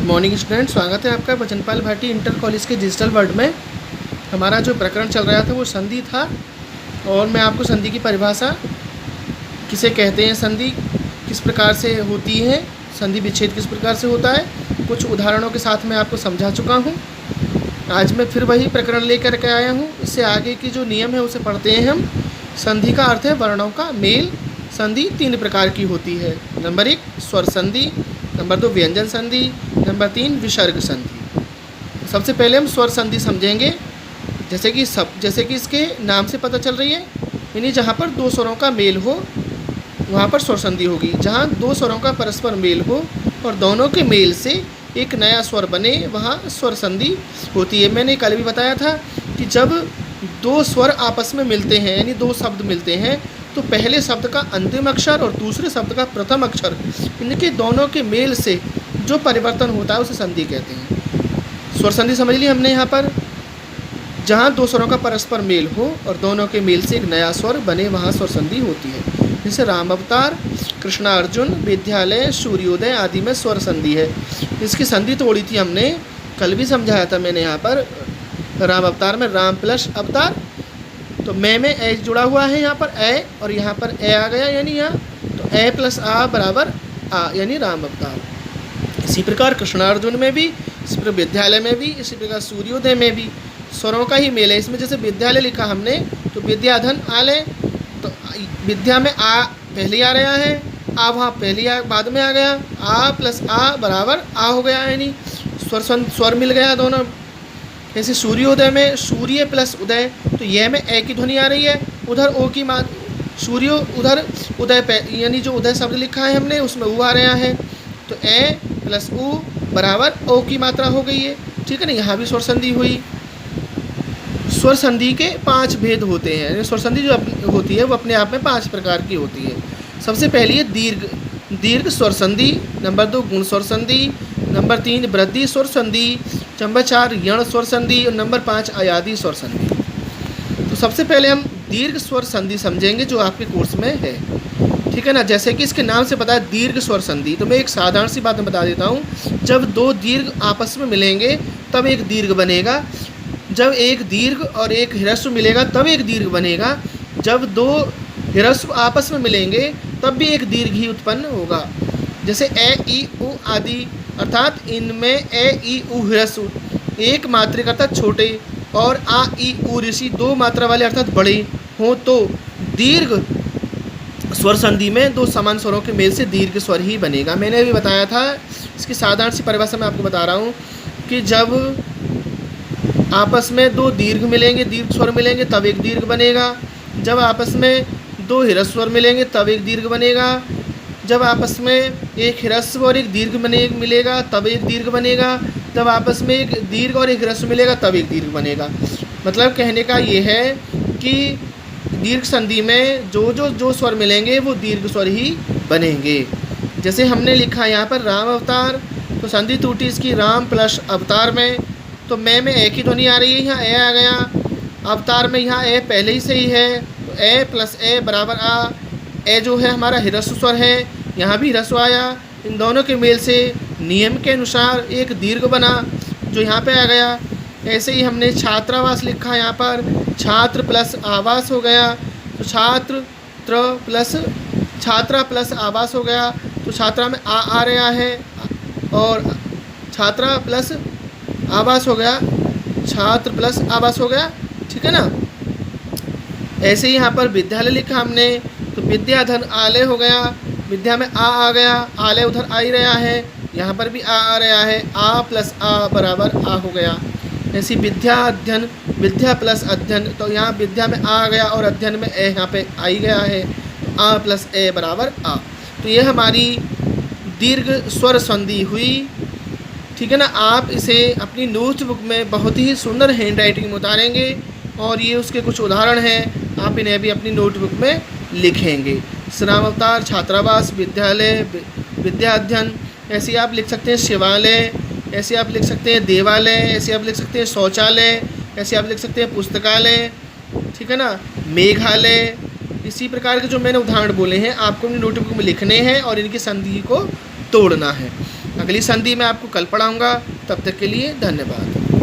Good morning student, स्वागत है आपका वचनपाल भाटी इंटर कॉलेज के डिजिटल वर्ल्ड में। हमारा जो प्रकरण चल रहा था वो संधि था और मैं आपको संधि की परिभाषा किसे कहते हैं, संधि किस प्रकार से होती है, संधि विच्छेद किस प्रकार से होता है, कुछ उदाहरणों के साथ मैं आपको समझा चुका हूँ। आज मैं फिर वही प्रकरण लेकर के आया हूँ। इससे आगे की जो नियम है उसे पढ़ते हैं हम। संधि का अर्थ है वर्णों का मेल। संधि 3 प्रकार की होती है। नंबर 1 स्वर संधि, नंबर 2 व्यंजन संधि, नंबर 3 विसर्ग संधि। सबसे पहले हम स्वर संधि समझेंगे। जैसे कि इसके नाम से पता चल रही है, यानी जहाँ पर 2 स्वरों का मेल हो वहाँ पर स्वर संधि होगी। जहाँ 2 स्वरों का परस्पर मेल हो और दोनों के मेल से एक नया स्वर बने वहाँ स्वर संधि होती है। मैंने कल भी बताया था कि जब 2 स्वर आपस में मिलते हैं, यानी 2 शब्द मिलते हैं, तो पहले शब्द का अंतिम अक्षर और दूसरे शब्द का प्रथम अक्षर, इनके दोनों के मेल से जो परिवर्तन होता है उसे संधि कहते हैं। स्वर संधि समझ ली हमने। यहाँ पर जहाँ 2 स्वरों का परस्पर मेल हो और दोनों के मेल से एक नया स्वर बने वहाँ स्वर संधि होती है। जैसे राम अवतार, कृष्णा अर्जुन, विद्यालय, सूर्योदय आदि में स्वर संधि है। इसकी संधि तोड़ी थी हमने, कल भी समझाया था मैंने। यहाँ पर राम अवतार में राम प्लस अवतार, तो मैं में ए जुड़ा हुआ है, यहाँ पर ए और यहाँ पर ए आ गया, यानी यहाँ तो ए प्लस आ बराबर आ, यानी राम अवतार। इसी प्रकार कृष्णार्जुन में भी, इसी प्रकार विद्यालय में भी, इसी प्रकार सूर्योदय में भी स्वरों का ही मेल है। इसमें जैसे विद्यालय लिखा हमने तो विद्याधन आलय, तो विद्या में आ पहले आ रहा है, आ वहाँ पहले बाद में आ गया, आ प्लस आ बराबर आ हो गया, यानी स्वर मिल गया दोनों। जैसे सूर्योदय में सूर्य प्लस उदय, तो यह में ए की ध्वनि आ रही है, उधर ओ की सूर्य, उधर उदय यानी जो उदय शब्द लिखा है हमने उसमें ऊ आ रहा है, तो ए प्लस ऊ बराबर ओ की मात्रा हो गई है। ठीक है ना। यहाँ भी स्वर संधि हुई। स्वर संधि के 5 भेद होते हैं। स्वर संधि जो होती है वो अपने आप में 5 प्रकार की होती है। सबसे पहली है दीर्घ स्वर संधि, नंबर 2 गुण स्वर संधि, नंबर 3 वृद्धि स्वर संधि, नंबर 4 यण स्वर संधि और नंबर 5 अयादी स्वर संधि। तो सबसे पहले हम दीर्घ स्वर संधि समझेंगे जो आपके कोर्स में है। ठीक है ना। जैसे कि इसके नाम से पता है दीर्घ स्वर संधि, तो मैं एक साधारण सी बात बता देता हूँ। जब 2 दीर्घ आपस में मिलेंगे तब एक दीर्घ बनेगा। जब एक दीर्घ और एक ह्रस्व मिलेगा तब एक दीर्घ बनेगा। जब 2 ह्रस्व आपस में मिलेंगे तब भी एक दीर्घ ही उत्पन्न होगा। जैसे ए ई उ आदि, अर्थात इनमें ए ई उ ह्रस्व एक मात्रिक अर्थात छोटे और आ ई उ ऋषि 2 मात्रा वाले अर्थात बड़े हों तो दीर्घ स्वर संधि में 2 समान स्वरों के मेल से दीर्घ स्वर ही बनेगा। मैंने अभी बताया था। इसकी साधारण सी परिभाषा मैं आपको बता रहा हूँ कि जब आपस में 2 दीर्घ मिलेंगे, दीर्घ स्वर मिलेंगे तब एक दीर्घ बनेगा। जब आपस में 2 ह्रस्व स्वर मिलेंगे तब एक दीर्घ बनेगा। जब आपस में एक ह्रस्व और एक दीर्घ मिलेगा तब एक दीर्घ बनेगा। जब आपस में एक दीर्घ और एक ह्रस्व मिलेगा तब एक दीर्घ बनेगा। मतलब कहने का ये है कि दीर्घ संधि में जो स्वर मिलेंगे वो दीर्घ स्वर ही बनेंगे। जैसे हमने लिखा यहाँ पर राम अवतार, तो संधि टूटी इसकी राम प्लस अवतार में, तो मैं में ए की ध्वनि आ रही है, यहाँ ए आ गया। अवतार में यहाँ ए पहले ही से ही है, तो ए प्लस ए बराबर आ। ए जो है हमारा ह्रस्व स्वर है, यहाँ भी ह्रस्व आया। इन दोनों के मेल से नियम के अनुसार एक दीर्घ बना जो यहाँ पे आ गया। ऐसे ही हमने छात्रावास लिखा, यहाँ पर छात्र प्लस आवास हो गया, तो छात्रा प्लस आवास हो गया, तो छात्रा में आ रहा है और छात्रा प्लस आवास हो गया, छात्र प्लस आवास हो गया। ठीक है ना। ऐसे ही यहाँ पर विद्यालय लिखा हमने, तो विद्याधन आलय हो गया, विद्या में आ गया, आलय उधर आ ही रहा है, यहाँ पर भी आ रहा है, आ प्लस आ बराबर आ हो गया। ऐसी विद्या अध्ययन, विद्या प्लस अध्ययन, तो यहाँ विद्या में आ गया और अध्ययन में ए यहाँ पे आ ही गया है, तो आ प्लस ए बराबर आ। तो ये हमारी दीर्घ स्वर संधि हुई। ठीक है ना। आप इसे अपनी नोटबुक में बहुत ही सुंदर हैंड राइटिंग में उतारेंगे और ये उसके कुछ उदाहरण हैं, आप इन्हें भी अपनी नोटबुक में लिखेंगे। राम अवतार, छात्रावास, विद्यालय, विद्या अध्ययन, ऐसे आप लिख सकते हैं शिवालय, ऐसे आप लिख सकते हैं देवालय, ऐसे आप लिख सकते हैं शौचालय, ऐसे आप लिख सकते हैं पुस्तकालय। ठीक है ना। मेघालय, इसी प्रकार के जो मैंने उदाहरण बोले हैं आपको अपनी नोटबुक में लिखने हैं और इनकी संधि को तोड़ना है। अगली संधि मैं आपको कल पढ़ाऊँगा। तब तक के लिए धन्यवाद।